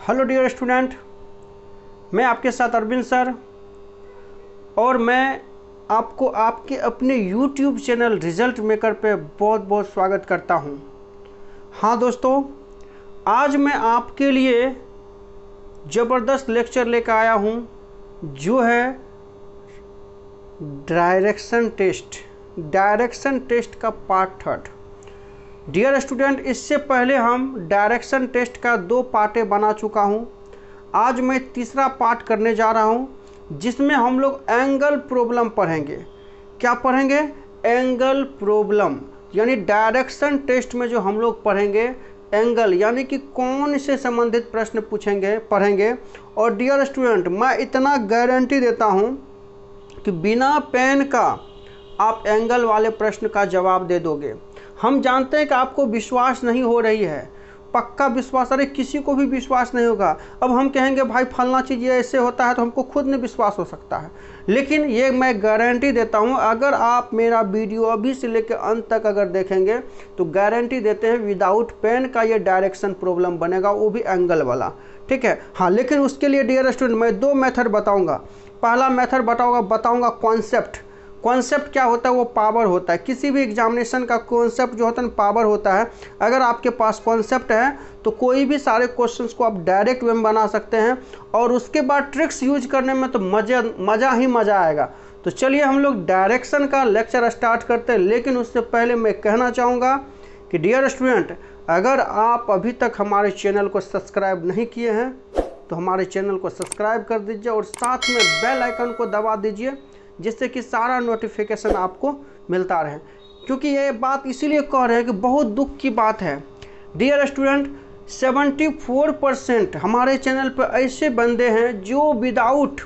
Hello dear student, मैं आपके साथ अरविंद सर और मैं आपको आपके अपने YouTube चैनल रिजल्ट मेकर पे बहुत बहुत स्वागत करता हूं। हाँ दोस्तों, आज मैं आपके लिए ज़बरदस्त लेक्चर लेकर आया हूं जो है डायरेक्शन टेस्ट का पार्ट 3। डियर स्टूडेंट, इससे पहले हम डायरेक्शन टेस्ट का 2 पार्टें बना चुका हूं। आज मैं तीसरा पार्ट करने जा रहा हूं जिसमें हम लोग एंगल प्रॉब्लम पढ़ेंगे। क्या पढ़ेंगे? एंगल प्रॉब्लम, यानी डायरेक्शन टेस्ट में जो हम लोग पढ़ेंगे एंगल, यानी कि कौन से संबंधित प्रश्न पढ़ेंगे। और डियर स्टूडेंट, मैं इतना गारंटी देता हूं कि बिना पेन का आप एंगल वाले प्रश्न का जवाब दे दोगे। हम जानते हैं कि आपको विश्वास नहीं हो रही है, पक्का विश्वास, अरे किसी को भी विश्वास नहीं होगा। अब हम कहेंगे भाई फलना चीज़ ये ऐसे होता है तो हमको खुद नहीं विश्वास हो सकता है, लेकिन ये मैं गारंटी देता हूँ अगर आप मेरा वीडियो अभी से लेकर अंत तक अगर देखेंगे तो गारंटी देते हैं विदाउट पेन का ये डायरेक्शन प्रॉब्लम बनेगा, वो भी एंगल वाला। ठीक है, हाँ, लेकिन उसके लिए डियर स्टूडेंट मैं 2 मेथड बताऊँगा। पहला मेथड बताऊँगा कॉन्सेप्ट क्या होता है, वो पावर होता है। किसी भी एग्जामिनेशन का कॉन्सेप्ट जो होता है पावर होता है। अगर आपके पास कॉन्सेप्ट है तो कोई भी सारे क्वेश्चंस को आप डायरेक्ट वे में बना सकते हैं और उसके बाद ट्रिक्स यूज करने में तो मज़ा आएगा। तो चलिए हम लोग डायरेक्शन का लेक्चर स्टार्ट करते हैं। लेकिन उससे पहले मैं कहना चाहूँगा कि डियर स्टूडेंट, अगर आप अभी तक हमारे चैनल को सब्सक्राइब नहीं किए हैं तो हमारे चैनल को सब्सक्राइब कर दीजिए और साथ में बेल आइकन को दबा दीजिए जिससे कि सारा नोटिफिकेशन आपको मिलता रहे। क्योंकि ये बात इसीलिए कह रहे हैं कि बहुत दुख की बात है डियर स्टूडेंट, 74% हमारे चैनल पर ऐसे बंदे हैं जो विदाउट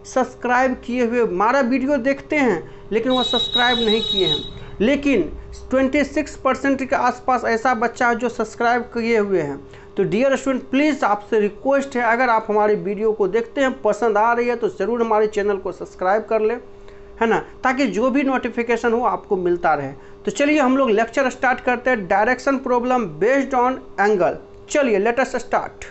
सब्सक्राइब किए हुए हमारा वीडियो देखते हैं लेकिन वो सब्सक्राइब नहीं किए हैं। लेकिन 26% के आसपास ऐसा बच्चा है जो सब्सक्राइब किए हुए हैं। तो डियर स्टूडेंट, प्लीज़ आपसे रिक्वेस्ट है, अगर आप हमारे वीडियो को देखते हैं, पसंद आ रही है तो ज़रूर हमारे चैनल को सब्सक्राइब कर लें, है ना, ताकि जो भी नोटिफिकेशन हो आपको मिलता रहे। तो चलिए हम लोग लेक्चर स्टार्ट करते हैं, direction problem based on angle. चलिए लेट अस स्टार्ट।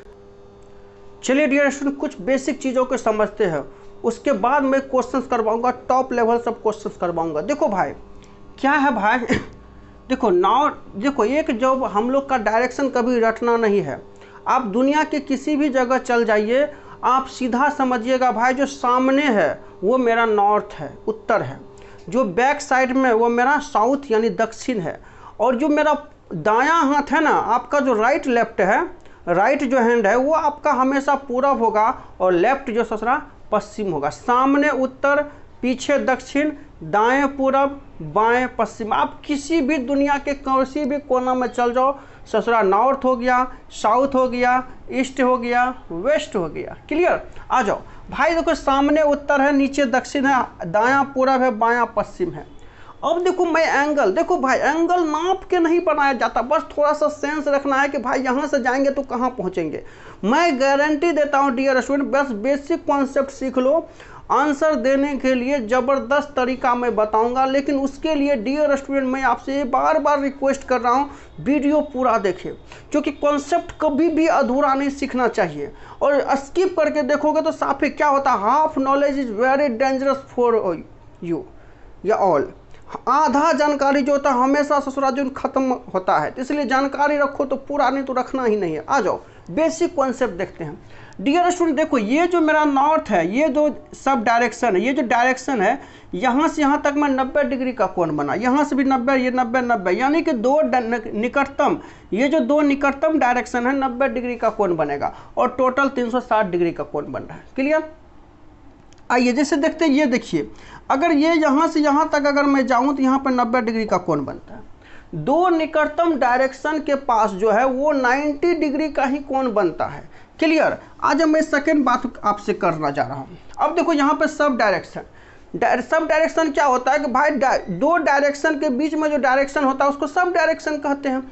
चलिए डियर स्टूडेंट, कुछ बेसिक चीज़ों को समझते हैं, उसके बाद मैं क्वेश्चंस करवाऊंगा, टॉप लेवल सब क्वेश्चंस करवाऊंगा। देखो भाई, क्या है भाई देखो एक जब हम लोग का डायरेक्शन कभी रटना नहीं है। आप दुनिया के किसी भी जगह चल जाइए, आप सीधा समझिएगा भाई जो सामने है वो मेरा नॉर्थ है, उत्तर है, जो बैक साइड में वो मेरा साउथ यानी दक्षिण है, और जो मेरा दायां हाथ है ना, आपका जो राइट जो हैंड है वो आपका हमेशा पूरब होगा और लेफ्ट जो ससुरा पश्चिम होगा। सामने उत्तर, पीछे दक्षिण, दाएं पूरब, बाएं पश्चिम। आप किसी भी दुनिया के किसी भी कोना में चल जाओ, ससुरा नॉर्थ हो गया, साउथ हो गया, ईस्ट हो गया, वेस्ट हो गया। क्लियर? आ जाओ भाई, देखो सामने उत्तर है, नीचे दक्षिण है, दायां पूरब है, बायां पश्चिम है। अब देखो मैं एंगल, देखो भाई एंगल नाप के नहीं बनाया जाता, बस थोड़ा सा सेंस रखना है कि भाई यहाँ से जाएंगे तो कहाँ पहुँचेंगे। मैं गारंटी देता हूँ डियर स्टूडेंट, बस बेसिक कॉन्सेप्ट सीख लो। आंसर देने के लिए ज़बरदस्त तरीका मैं बताऊंगा, लेकिन उसके लिए डियर स्टूडेंट मैं आपसे बार बार रिक्वेस्ट कर रहा हूं वीडियो पूरा देखें, क्योंकि कॉन्सेप्ट कभी भी अधूरा नहीं सीखना चाहिए। और स्किप करके देखोगे तो साफी क्या होता है, half knowledge is very dangerous for you या ऑल। आधा जानकारी जो होता है हमेशा ससुराल खत्म होता है, इसलिए जानकारी रखो तो पूरा, नहीं तो रखना ही नहीं है। आ जाओ बेसिक कॉन्सेप्ट देखते हैं डियर स्टूडेंट। देखो ये जो मेरा नॉर्थ है, ये जो सब डायरेक्शन है, ये जो डायरेक्शन है यहाँ से यहाँ तक मैं 90 डिग्री का कोण बना, यहाँ से भी 90, ये 90, यानी कि ये जो दो निकटतम डायरेक्शन है 90 डिग्री का कोण बनेगा और टोटल 360 डिग्री का कोण बन रहा है। क्लियर? आइए जैसे देखते हैं, ये देखिए अगर ये यहाँ से यहाँ तक अगर मैं जाऊँ तो यहाँ पर 90 डिग्री का कोण बनता है। दो निकटतम डायरेक्शन के पास जो है वो 90 डिग्री का ही कोण बनता है। क्लियर? आज मैं सेकेंड बात आपसे करना जा रहा हूँ। अब देखो यहाँ पे सब डायरेक्शन क्या होता है कि भाई दो डायरेक्शन के बीच में जो डायरेक्शन होता है उसको सब डायरेक्शन कहते हैं।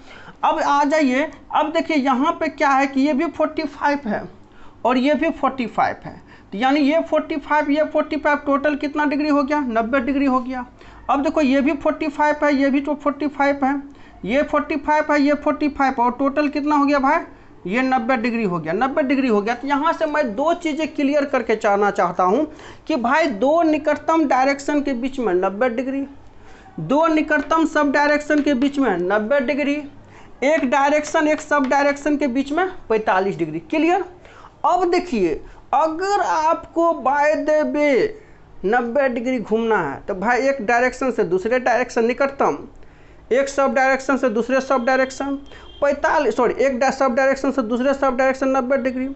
अब आ जाइए, अब देखिए यहाँ पे क्या है कि ये भी 45 है और ये भी 45 है, तो यानी ये 45 ये 45 टोटल कितना डिग्री हो गया? 90 डिग्री हो गया। अब देखो ये भी 45 है, ये भी तो 45 है, ये 45 है, ये 45 और टोटल कितना हो गया भाई? ये 90 डिग्री हो गया, 90 डिग्री हो गया। तो यहाँ से मैं दो चीज़ें क्लियर करके चाहना चाहता हूँ कि भाई दो निकटतम डायरेक्शन के बीच में 90 डिग्री, दो निकटतम सब डायरेक्शन के बीच में 90 डिग्री, एक डायरेक्शन एक सब डायरेक्शन के बीच में 45 डिग्री। क्लियर। अब देखिए, अगर आपको बाय द वे 90 डिग्री घूमना है तो भाई एक डायरेक्शन से दूसरे डायरेक्शन निकटतम, एक सब डायरेक्शन से दूसरे सब डायरेक्शन एक सब डायरेक्शन से दूसरे सब डायरेक्शन 90 डिग्री।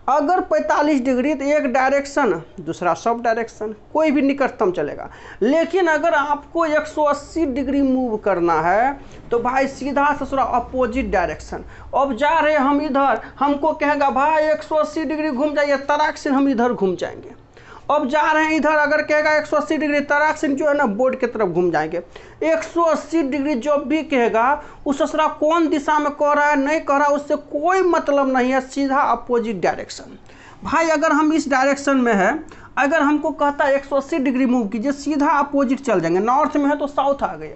अगर 45 डिग्री तो एक डायरेक्शन दूसरा सब डायरेक्शन, कोई भी निकटतम चलेगा। लेकिन अगर आपको 180 डिग्री मूव करना है तो भाई सीधा ससुरा अपोजिट डायरेक्शन। अब जा रहे हम इधर, हमको कहेगा भाई 180 डिग्री घूम जाइए, तराक से हम इधर घूम जाएंगे। अब जा रहे हैं इधर, अगर कहेगा 180 डिग्री, तराक से जो है ना बोर्ड की तरफ घूम जाएंगे। 180 डिग्री जब भी कहेगा उस ससुरा कौन दिशा में कह रहा है नहीं कह रहा उससे कोई मतलब नहीं है, सीधा अपोजिट डायरेक्शन। भाई अगर हम इस डायरेक्शन में है, अगर हमको कहता है 180 डिग्री मूव कीजिए, सीधा अपोजिट चल जाएंगे। नॉर्थ में है तो साउथ आ गए।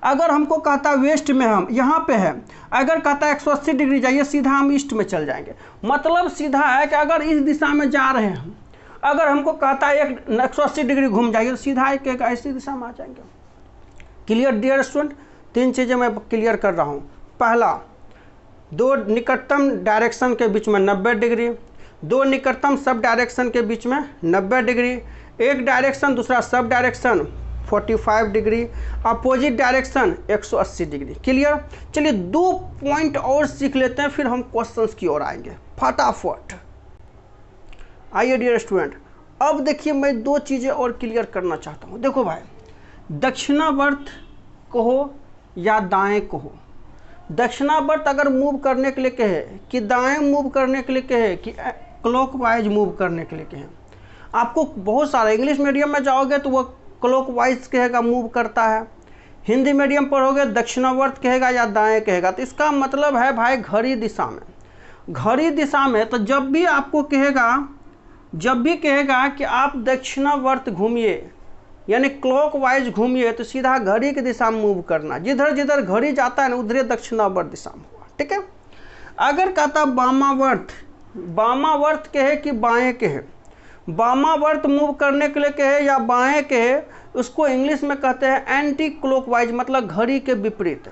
अगर हमको कहता है वेस्ट में, हम यहाँ पे है, अगर कहता है 180 डिग्री जाइए, सीधा हम ईस्ट में चल जाएंगे। मतलब सीधा है कि अगर इस दिशा में जा रहे हैं, अगर हमको कहता है 180 डिग्री घूम जाइए तो सीधा एक ऐसी दिशा में आ जाएंगे। Clear dear student. तीन चीज़ें मैं क्लियर कर रहा हूँ। पहला, दो निकटतम डायरेक्शन के बीच में 90 डिग्री, दो निकटतम सब डायरेक्शन के बीच में 90 डिग्री, एक डायरेक्शन दूसरा sub direction 45 degree, opposite direction 180 degree. Clear. चलिए दो पॉइंट और सीख लेते हैं, फिर हम क्वेश्चंस की ओर आएंगे फटाफट। आइए डियर स्टूडेंट, अब देखिए मैं दो चीज़ें और क्लियर करना चाहता हूँ। देखो भाई, दक्षिणावर्त कहो या दाएं कहो, दक्षिणावर्त अगर मूव करने के लिए कहे कि दाएं मूव करने के लिए कहे कि क्लॉकवाइज मूव करने के लिए कहे, आपको बहुत सारा, इंग्लिश मीडियम में जाओगे तो वो क्लॉकवाइज कहेगा मूव करता है, हिंदी मीडियम पढ़ोगे दक्षिणावर्त कहेगा या दाएं कहेगा। तो इसका मतलब है भाई घड़ी दिशा में, घड़ी दिशा में। तो जब भी आपको कहेगा, जब भी कहेगा कि आप दक्षिणावर्त घूमिए यानी क्लॉकवाइज घूमिए, तो सीधा घड़ी की दिशा में मूव करना। जिधर जिधर घड़ी जाता है ना उधर दक्षिणावर्त दिशा में हुआ। ठीक है। अगर कहता वामावर्त, वामावर्त कहे कि बाएं कहे, वामावर्त मूव करने के लिए कहे या बाएं कहे, उसको इंग्लिश में कहते हैं एंटी क्लॉकवाइज, मतलब घड़ी के विपरीत।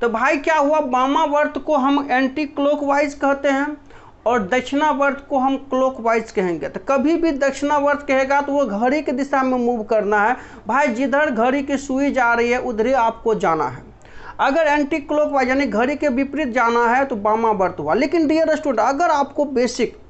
तो भाई क्या हुआ, वामावर्त को हम एंटी क्लॉकवाइज कहते हैं और दक्षिणावर्त को हम क्लॉकवाइज कहेंगे। तो कभी भी दक्षिणावर्त कहेगा तो वो घड़ी की दिशा में मूव करना है। भाई जिधर घड़ी की सुई जा रही है उधर ही आपको जाना है। अगर एंटी क्लॉकवाइज यानी घड़ी के विपरीत जाना है तो वामावर्त हुआ। लेकिन डियर स्टूडेंट, अगर आपको बेसिक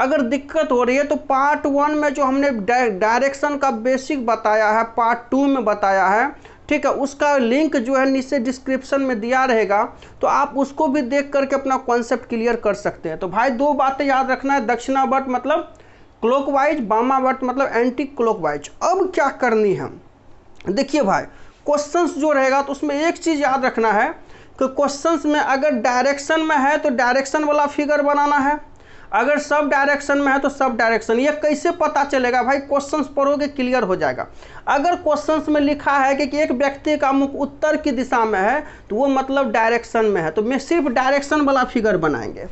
अगर दिक्कत हो रही है तो पार्ट 1 में जो हमने डायरेक्शन का बेसिक बताया है, पार्ट 2 में बताया है, ठीक है, उसका लिंक जो है नीचे डिस्क्रिप्शन में दिया रहेगा, तो आप उसको भी देख करके अपना कॉन्सेप्ट क्लियर कर सकते हैं। तो भाई दो बातें याद रखना है, दक्षिणावर्त मतलब क्लॉकवाइज, वामावर्त मतलब एंटी क्लॉकवाइज। अब क्या करनी है, देखिए भाई क्वेश्चंस जो रहेगा तो उसमें एक चीज़ याद रखना है कि क्वेश्चंस में अगर डायरेक्शन में है तो डायरेक्शन वाला फिगर बनाना है, अगर सब डायरेक्शन में है तो सब डायरेक्शन। ये कैसे पता चलेगा भाई, क्वेश्चंस पढ़ोगे क्लियर हो जाएगा। अगर क्वेश्चंस में लिखा है कि एक व्यक्ति का मुख उत्तर की दिशा में है तो वो मतलब डायरेक्शन में है, तो मैं सिर्फ डायरेक्शन वाला फिगर बनाएंगे।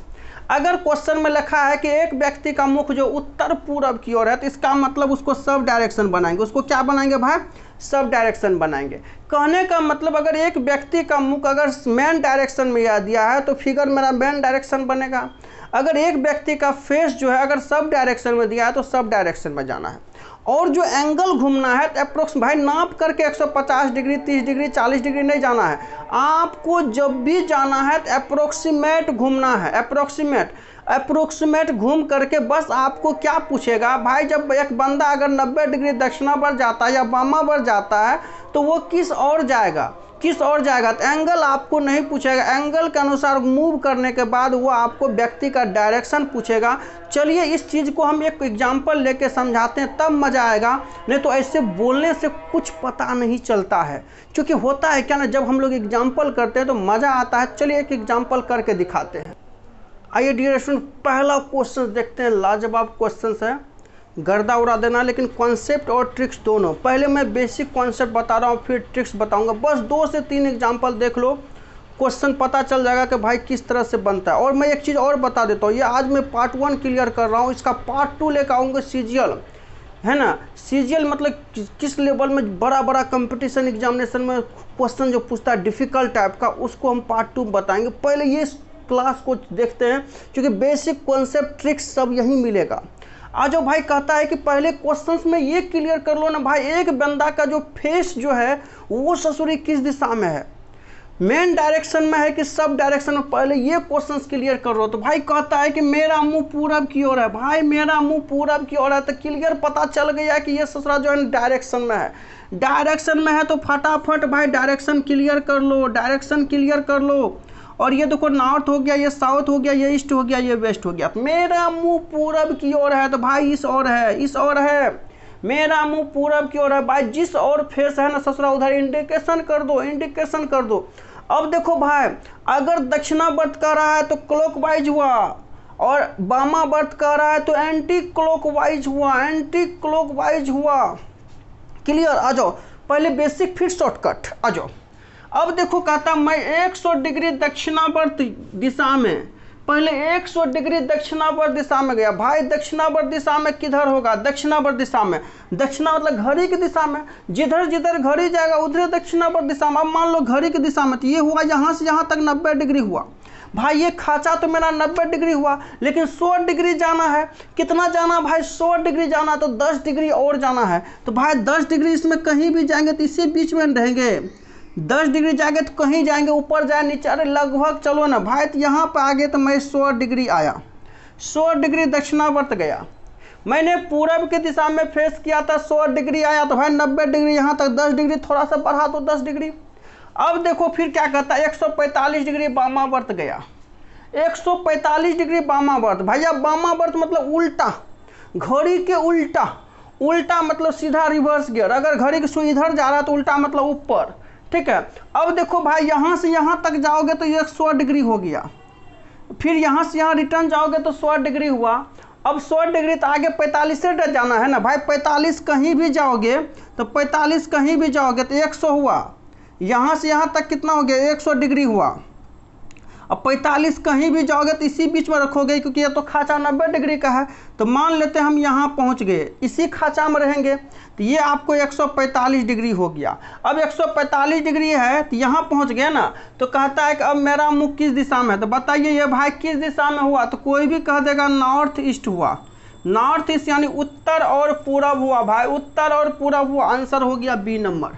अगर क्वेश्चन में लिखा है कि एक व्यक्ति का मुख जो उत्तर पूर्व की ओर है तो इसका मतलब उसको सब डायरेक्शन बनाएंगे। उसको क्या बनाएंगे भाई, सब डायरेक्शन बनाएंगे। कहने का मतलब अगर एक व्यक्ति का मुख अगर मेन डायरेक्शन में यह दिया है तो फिगर मेरा मेन डायरेक्शन बनेगा। अगर एक व्यक्ति का फेस जो है अगर सब डायरेक्शन में दिया है तो सब डायरेक्शन में जाना है। और जो एंगल घूमना है तो अप्रोक्स भाई नाप करके 150 डिग्री 30 डिग्री 40 डिग्री नहीं जाना है, आपको जब भी जाना है तो अप्रोक्सीमेट घूमना है। अप्रोक्सीमेट घूम करके बस आपको क्या पूछेगा भाई, जब एक बंदा अगर 90 डिग्री दक्षिणावर्त जाता है या वामावर्त जाता है तो वो किस ओर जाएगा, किस ओर जाएगा। तो एंगल आपको नहीं पूछेगा, एंगल के अनुसार मूव करने के बाद वो आपको व्यक्ति का डायरेक्शन पूछेगा। चलिए इस चीज़ को हम एक एग्जांपल लेके समझाते हैं तब मज़ा आएगा, नहीं तो ऐसे बोलने से कुछ पता नहीं चलता है। क्योंकि होता है क्या ना, जब हम लोग एग्जांपल करते हैं तो मज़ा आता है। चलिए एक एग्जांपल करके दिखाते हैं। आइए डियर स्टूडेंट, पहला क्वेश्चन देखते हैं, लाजवाब क्वेश्चन है, गर्दा उड़ा देना, लेकिन कॉन्सेप्ट और ट्रिक्स दोनों। पहले मैं बेसिक कॉन्सेप्ट बता रहा हूँ फिर ट्रिक्स बताऊंगा, बस 2 से 3 एग्जांपल देख लो, क्वेश्चन पता चल जाएगा कि भाई किस तरह से बनता है। और मैं एक चीज़ और बता देता हूँ, ये आज मैं पार्ट 1 क्लियर कर रहा हूँ, इसका पार्ट 2 लेकर आऊँगा सीजीएल, है ना। सीजीएल मतलब किस लेवल में बड़ा बड़ा कंपटीशन एग्जामिनेशन में क्वेश्चन जो पूछता है डिफ़िकल्ट टाइप का, उसको हम पार्ट 2 बताएंगे। पहले ये क्लास को देखते हैं, क्योंकि बेसिक कॉन्सेप्ट ट्रिक्स सब यहीं मिलेगा। आज जो भाई कहता है कि पहले क्वेश्चंस में ये क्लियर कर लो ना भाई, एक बंदा का जो फेस जो है वो ससुरी किस दिशा में है, मेन डायरेक्शन में है कि सब डायरेक्शन में, पहले ये क्वेश्चंस क्लियर कर लो। तो भाई कहता है कि मेरा मुंह पूरब की ओर है, भाई मेरा मुंह पूरब की ओर है, तो क्लियर पता चल गया कि ये ससुरा जो है डायरेक्शन में है। डायरेक्शन में है तो फटाफट भाई डायरेक्शन क्लियर कर लो, डायरेक्शन क्लियर कर लो। और ये देखो नॉर्थ हो गया, ये साउथ हो गया, ये ईस्ट हो गया, ये वेस्ट हो गया। मेरा मुंह पूरब की ओर है तो भाई इस ओर है, इस ओर है। मेरा मुंह पूरब की ओर है भाई, जिस ओर फेस है ना ससुरा उधर इंडिकेशन कर दो, इंडिकेशन कर दो। अब देखो भाई, अगर दक्षिणावर्त कर रहा है तो क्लॉकवाइज हुआ, और वामावर्त कर रहा है तो एंटी क्लॉकवाइज हुआ, एंटी क्लॉकवाइज हुआ। क्लियर? आ जाओ पहले बेसिक फिर शॉर्टकट, आ जाओ। अब देखो कहता मैं 100 डिग्री दक्षिणावर्त दिशा में, पहले 100 डिग्री दक्षिणावर्त दिशा में गया। भाई दक्षिणावर्त दिशा में किधर होगा? दक्षिणावर्त दिशा में, दक्षिणा मतलब घड़ी की दिशा में, जिधर जिधर घड़ी जाएगा उधर दक्षिणावर्त दिशा में। अब मान लो घड़ी की दिशा में, तो ये हुआ यहाँ से यहाँ तक 90 डिग्री हुआ। भाई ये खाचा तो मेरा 90 डिग्री हुआ, लेकिन 100 डिग्री जाना है। कितना जाना भाई? 100 डिग्री जाना, तो 10 डिग्री और जाना है। तो भाई 10 डिग्री इसमें कहीं भी जाएंगे तो इसी बीच में रहेंगे। 10 डिग्री जाएंगे तो कहीं जाएंगे, ऊपर जाए नीचे, अरे लगभग चलो ना भाई। तो यहाँ पर आगे तो मैं 100 डिग्री आया, 100 डिग्री दक्षिणावर्त गया। मैंने पूरब की दिशा में फेस किया था, 100 डिग्री आया, तो भाई 90 डिग्री यहाँ तक, 10 डिग्री थोड़ा सा बढ़ा तो 10 डिग्री। अब देखो फिर क्या कहता है, 145 डिग्री वामावर्त गया, 145 डिग्री वामावर्त। भैया वामावर्त मतलब उल्टा, घड़ी के उल्टा, उल्टा मतलब सीधा रिवर्स गियर। अगर घड़ी की सुई इधर जा रहा है तो उल्टा मतलब ऊपर, ठीक है। अब देखो भाई यहाँ से यहाँ तक जाओगे तो ये 100 डिग्री हो गया, फिर यहाँ से यहाँ रिटर्न जाओगे तो 100 डिग्री हुआ। अब 100 डिग्री तो आगे 45 से जाना है ना भाई, 45 कहीं भी जाओगे तो 45 कहीं भी जाओगे तो 100 हुआ। यहाँ से यहाँ तक कितना हो गया? 100 डिग्री हुआ। अब 45 कहीं भी जाओगे तो इसी बीच में रखोगे, क्योंकि ये तो खाचा 90 डिग्री का है। तो मान लेते हैं हम यहाँ पहुँच गए, इसी खाचा में रहेंगे, तो ये आपको 145 डिग्री हो गया। अब 145 डिग्री है तो यहाँ पहुँच गए ना। तो कहता है कि अब मेरा मुख किस दिशा में है, तो बताइए ये भाई किस दिशा में हुआ? तो कोई भी कह देगा नॉर्थ ईस्ट हुआ, नॉर्थ ईस्ट यानी उत्तर और पूरब हुआ। भाई उत्तर और पूरब हुआ, आंसर हो गया बी नंबर,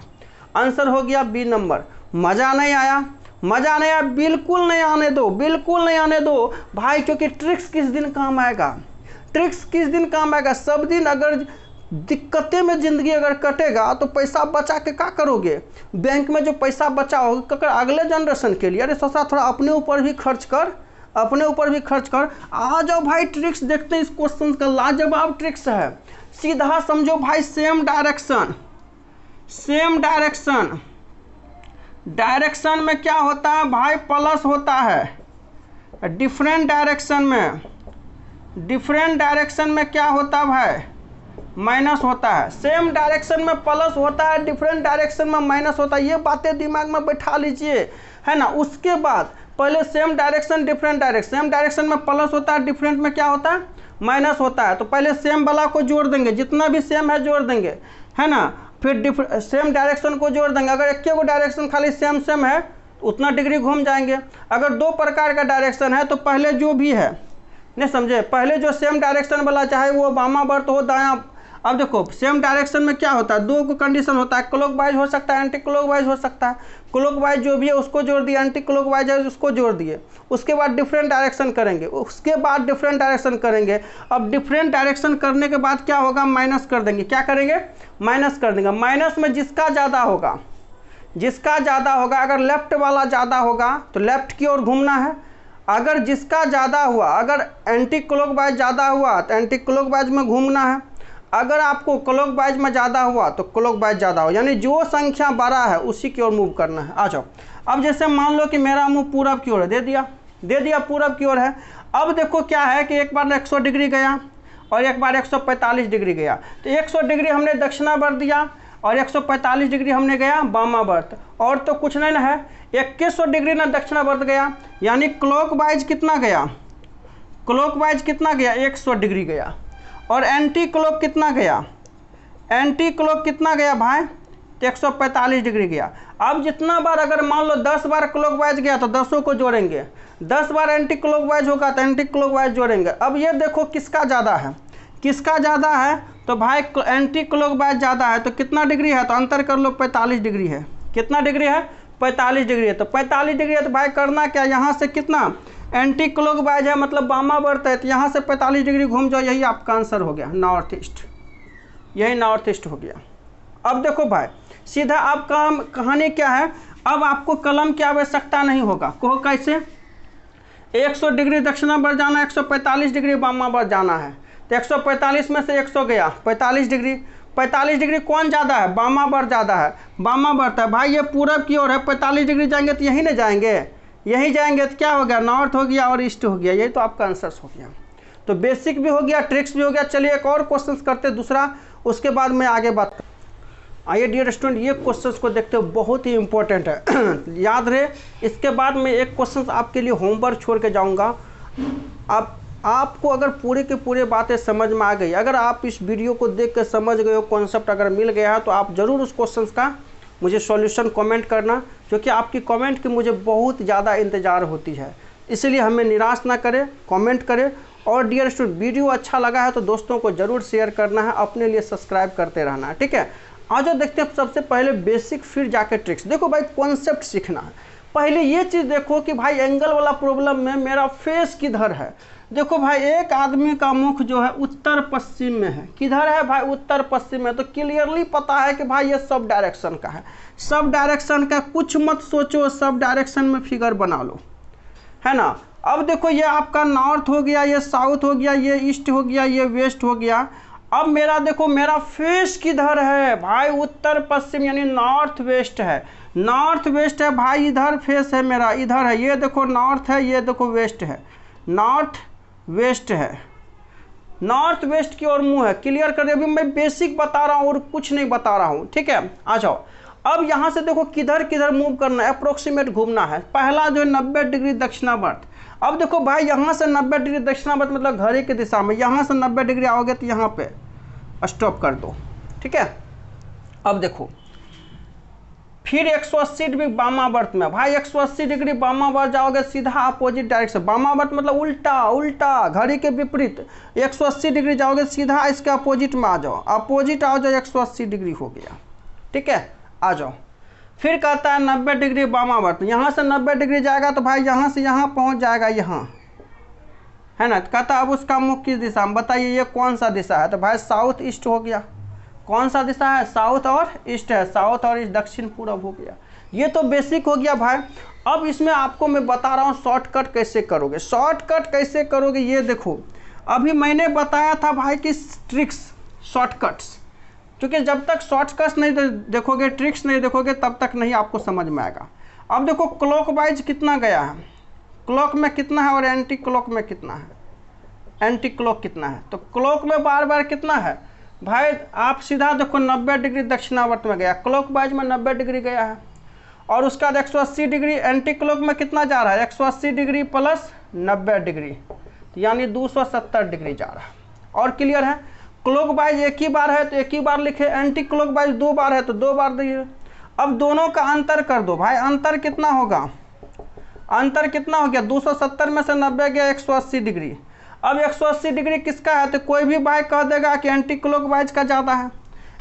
आंसर हो गया बी नंबर। मज़ा नहीं आया? मज़ा नहीं आया? बिल्कुल नहीं आने दो, बिल्कुल नहीं आने दो भाई, क्योंकि ट्रिक्स किस दिन काम आएगा, ट्रिक्स किस दिन काम आएगा? सब दिन। अगर दिक्कतें में ज़िंदगी अगर कटेगा तो पैसा बचा के क्या करोगे? बैंक में जो पैसा बचा होगा अगले जनरेशन के लिए, अरे सस्ता थोड़ा अपने ऊपर भी खर्च कर, अपने ऊपर भी खर्च कर। आ जाओ भाई ट्रिक्स देखते हैं, इस क्वेश्चन का लाजवाब ट्रिक्स है। सीधा समझो भाई, same direction, same direction, direction में क्या होता है भाई? प्लस होता है। डिफरेंट डायरेक्शन में, डिफरेंट डायरेक्शन में क्या होता है भाई? माइनस होता है। सेम डायरेक्शन में प्लस होता है, डिफरेंट डायरेक्शन में माइनस होता है। ये बातें दिमाग में बैठा लीजिए, है ना। उसके बाद पहले same direction, different direction, same direction में प्लस होता है, डिफरेंट में क्या होता है? माइनस होता है। तो पहले सेम वाला को जोड़ देंगे, जितना भी सेम है जोड़ देंगे, है ना। फिर सेम डायरेक्शन को जोड़ देंगे। अगर एक को डायरेक्शन खाली सेम सेम है उतना डिग्री घूम जाएंगे। अगर दो प्रकार का डायरेक्शन है तो पहले जो भी है, नहीं समझे, पहले जो सेम डायरेक्शन वाला, चाहे वो वामावर्त हो दायां। अब देखो सेम डायरेक्शन में क्या होता है? दो को कंडीशन होता है, क्लॉकवाइज हो सकता है, एंटी क्लॉकवाइज हो सकता है। क्लॉकवाइज जो भी है उसको जोड़ दिए, एंटी क्लॉकवाइज है उसको जोड़ दिए। उसके बाद डिफरेंट डायरेक्शन करेंगे, उसके बाद डिफरेंट डायरेक्शन करेंगे। अब डिफरेंट डायरेक्शन करने के बाद क्या होगा? माइनस कर देंगे। क्या करेंगे? माइनस कर देंगे। माइनस में जिसका ज़्यादा होगा, जिसका ज़्यादा होगा, अगर लेफ्ट वाला ज़्यादा होगा तो लेफ्ट की ओर घूमना है। अगर जिसका ज़्यादा हुआ, अगर एंटी क्लॉकवाइज ज़्यादा हुआ तो एंटी क्लॉकवाइज में घूमना है। अगर आपको क्लॉकवाइज में ज़्यादा हुआ तो क्लॉकवाइज ज़्यादा हो, यानी जो संख्या बड़ा है उसी की ओर मूव करना है। आ जाओ। अब जैसे मान लो कि मेरा मुंह पूरब की ओर है, दे दिया पूरब की ओर है। अब देखो क्या है कि एक बार 100 डिग्री गया और एक बार 145 डिग्री गया। तो 100 डिग्री हमने दक्षिणावर्त दिया, और 145 डिग्री हमने गया वामावर्त, और तो कुछ नहीं ना है। 2100 डिग्री ना दक्षिणावर्त गया, यानी क्लॉकवाइज कितना गया, क्लॉकवाइज कितना गया 100 डिग्री गया। और एंटी क्लॉक कितना गया, एंटी क्लॉक कितना गया भाई, तो 145 डिग्री गया। अब जितना बार अगर मान लो 10 बार क्लॉकवाइज गया तो 10 को जोड़ेंगे, 10 बार एंटी क्लॉकवाइज होगा तो एंटी क्लॉकवाइज जोड़ेंगे। अब ये देखो किसका ज़्यादा है, किसका ज़्यादा है, तो भाई एंटी क्लॉकवाइज ज़्यादा है। तो कितना डिग्री है, तो अंतर कर लो 45 डिग्री है। कितना डिग्री है, 45 डिग्री है। तो 45 डिग्री है तो भाई करना क्या, यहाँ से कितना एंटी क्लॉकवाइज है मतलब वामावर्त है, तो यहाँ से 45 डिग्री घूम जाओ, यही आपका आंसर हो गया नॉर्थ ईस्ट, यही नॉर्थ ईस्ट हो गया। अब देखो भाई सीधा आप काम कहानी क्या है, अब आपको कलम की आवश्यकता नहीं होगा। कहो कैसे, 100 डिग्री दक्षिणावर्त जाना, 145 डिग्री वामावर्त जाना है। तो 145 में से 100 गया 45 डिग्री, 45 डिग्री कौन ज़्यादा है, वामावर्त ज़्यादा है, वामावर्त है। भाई ये पूरब की ओर है, 45 डिग्री जाएंगे तो यहीं ना जाएंगे, यहीं जाएंगे तो क्या हो गया, नॉर्थ हो गया और ईस्ट हो गया। यही तो आपका आंसर हो गया। तो बेसिक भी हो गया, ट्रिक्स भी हो गया। चलिए एक और क्वेश्चन करते दूसरा, उसके बाद मैं आगे बात। आइए डियर स्टूडेंट, ये क्वेश्चंस को देखते हो, बहुत ही इंपॉर्टेंट है याद रहे। इसके बाद मैं एक क्वेश्चन आपके लिए होमवर्क छोड़ के जाऊंगा। आपको अगर पूरे के पूरे बातें समझ में आ गई, अगर आप इस वीडियो को देख के समझ गए हो, कॉन्सेप्ट अगर मिल गया है, तो आप ज़रूर उस क्वेश्चन का मुझे सॉल्यूशन कमेंट करना, क्योंकि आपकी कमेंट की मुझे बहुत ज़्यादा इंतज़ार होती है। इसलिए हमें निराश ना करें, कमेंट करें। और डियर स्टूडेंट, वीडियो अच्छा लगा है तो दोस्तों को ज़रूर शेयर करना है, अपने लिए सब्सक्राइब करते रहना है, ठीक है। आज देखते हैं सबसे पहले बेसिक, फिर जाके ट्रिक्स। देखो भाई कॉन्सेप्ट सीखना है। पहले ये चीज़ देखो कि भाई एंगल वाला प्रॉब्लम में मेरा फेस किधर है। देखो भाई एक आदमी का मुख जो है उत्तर पश्चिम में है, किधर है भाई, उत्तर पश्चिम में। तो क्लियरली पता है कि भाई ये सब डायरेक्शन का है, सब डायरेक्शन का, कुछ मत सोचो, सब डायरेक्शन में फिगर बना लो, है ना। अब देखो ये आपका नॉर्थ हो गया, ये साउथ हो गया, ये ईस्ट हो गया, ये वेस्ट हो गया। अब मेरा देखो मेरा फेस किधर है भाई, उत्तर पश्चिम यानी नॉर्थ वेस्ट है, नॉर्थ वेस्ट है भाई, इधर फेस है मेरा, इधर है। ये देखो नॉर्थ है, ये देखो वेस्ट है, नॉर्थ वेस्ट है, नॉर्थ वेस्ट की ओर मुंह है। क्लियर कर दिया। अभी मैं बेसिक बता रहा हूँ और कुछ नहीं बता रहा हूँ, ठीक है। आ जाओ, अब यहाँ से देखो किधर किधर मूव करना है, अप्रोक्सीमेट घूमना है। पहला जो है 90 डिग्री दक्षिणावर्त। अब देखो भाई यहाँ से 90 डिग्री दक्षिणावर्त मतलब घड़ी की दिशा में, यहाँ से 90 डिग्री आओगे तो यहाँ पे स्टॉप कर दो, ठीक है। अब देखो फिर 180 डिग्री वामावर्त में, भाई 180 डिग्री वामावर्त जाओगे, सीधा अपोजिट डायरेक्शन। वामावर्त मतलब उल्टा, उल्टा घड़ी के विपरीत। 180 डिग्री जाओगे, सीधा इसके अपोजिट में आ जाओ, अपोजिट आ जाओ, 180 डिग्री हो गया, ठीक है। आ जाओ, फिर कहता है 90 डिग्री वामावर्त। यहाँ से 90 डिग्री जाएगा तो भाई यहाँ से यहाँ पहुँच जाएगा, यहाँ है ना। कहता है अब उसका मुख किस दिशा में, बताइए ये कौन सा दिशा है, तो भाई साउथ ईस्ट हो गया। कौन सा दिशा है, साउथ और ईस्ट है, साउथ और ईस्ट, दक्षिण पूरब हो गया। ये तो बेसिक हो गया भाई। अब इसमें आपको मैं बता रहा हूँ शॉर्टकट कैसे करोगे, शॉर्टकट कैसे करोगे। ये देखो अभी मैंने बताया था भाई कि ट्रिक्स, शॉर्टकट्स, क्योंकि जब तक शॉर्टकट्स नहीं देखोगे, ट्रिक्स नहीं देखोगे, तब तक नहीं आपको समझ में आएगा। अब देखो क्लॉकवाइज कितना गया है, क्लॉक में कितना है और एंटी क्लॉक में कितना है, एंटी क्लॉक कितना है। तो क्लॉक में बार बार कितना है भाई, आप सीधा देखो 90 डिग्री दक्षिणावर्त में गया, क्लॉकवाइज में 90 डिग्री गया है। और उसका 180 डिग्री एंटी क्लॉक में कितना जा रहा है, 180 डिग्री प्लस 90 डिग्री, यानी 270 डिग्री जा रहा है। और क्लियर है, क्लॉकवाइज एक ही बार है तो एक ही बार लिखे, एंटी क्लॉकवाइज 2 बार है तो 2 बार दिए। अब दोनों का अंतर कर दो भाई, अंतर कितना होगा, अंतर कितना हो गया, 270 में से 90 गया 180 डिग्री। अब 180 डिग्री किसका है, तो कोई भी भाई कह देगा कि एंटी क्लॉकवाइज का ज़्यादा है,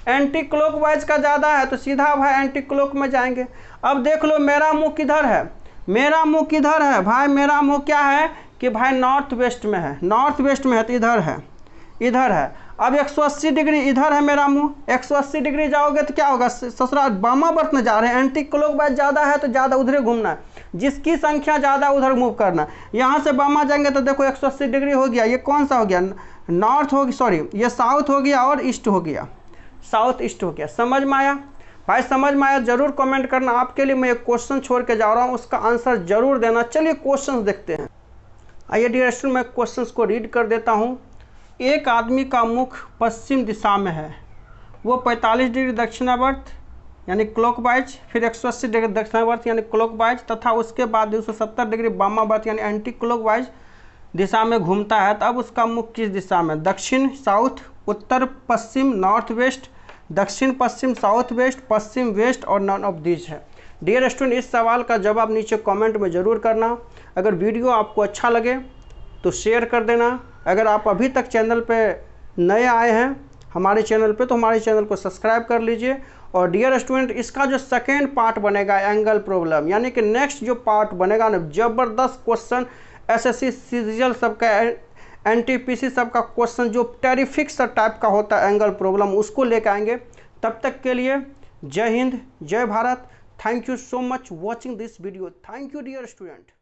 एंटी क्लॉकवाइज का ज़्यादा है, तो सीधा भाई एंटी क्लॉक में जाएंगे। अब देख लो मेरा मुंह किधर है, मेरा मुंह किधर है भाई, मेरा मुंह क्या है कि भाई नॉर्थ वेस्ट में है, नॉर्थ वेस्ट में है तो इधर है, इधर है। अब 180 डिग्री इधर है मेरा मुंह, 180 डिग्री जाओगे तो क्या होगा, ससुरा वामावर्त में जा रहे हैं, एंटी क्लॉकवाइज ज़्यादा है तो ज़्यादा उधर घूमना है, जिसकी संख्या ज़्यादा उधर मूव करना। यहाँ से वामा जाएंगे तो देखो 180 डिग्री हो गया, ये कौन सा हो गया, नॉर्थ हो गया, सॉरी ये साउथ हो गया और ईस्ट हो गया, साउथ ईस्ट हो गया। समझ में आया भाई, समझ में आया ज़रूर कमेंट करना। आपके लिए मैं एक क्वेश्चन छोड़ के जा रहा हूँ, उसका आंसर ज़रूर देना। चलिए क्वेश्चन देखते हैं। आइए डियर स्टूडेंट, मैं क्वेश्चन को रीड कर देता हूँ। एक आदमी का मुख पश्चिम दिशा में है वो 45 डिग्री दक्षिणावर्त यानी क्लॉकवाइज, फिर 180 डिग्री दक्षिणावर्त यानी क्लॉकवाइज, तथा उसके बाद 270 डिग्री वामावर्त यानी एंटी क्लॉकवाइज दिशा में घूमता है। तो अब उसका मुख किस दिशा में, दक्षिण साउथ, उत्तर पश्चिम नॉर्थ वेस्ट, दक्षिण पश्चिम साउथ वेस्ट, पश्चिम वेस्ट और नॉन ऑफ दिस है। डियर स्टूडेंट, इस सवाल का जवाब नीचे कमेंट में ज़रूर करना। अगर वीडियो आपको अच्छा लगे तो शेयर कर देना। अगर आप अभी तक चैनल पे नए आए हैं हमारे चैनल पे, तो हमारे चैनल को सब्सक्राइब कर लीजिए। और डियर स्टूडेंट, इसका जो सेकेंड पार्ट बनेगा एंगल प्रॉब्लम, यानी कि नेक्स्ट जो पार्ट बनेगा ना, ज़बरदस्त क्वेश्चन, एसएससी सीजीएल सबका, एनटीपीसी सबका क्वेश्चन जो टेरिफिक सा टाइप का होता है एंगल प्रॉब्लम, उसको लेकर आएंगे। तब तक के लिए Jai Hind, Jai Bharat. Thank you so much watching this video. Thank you dear student.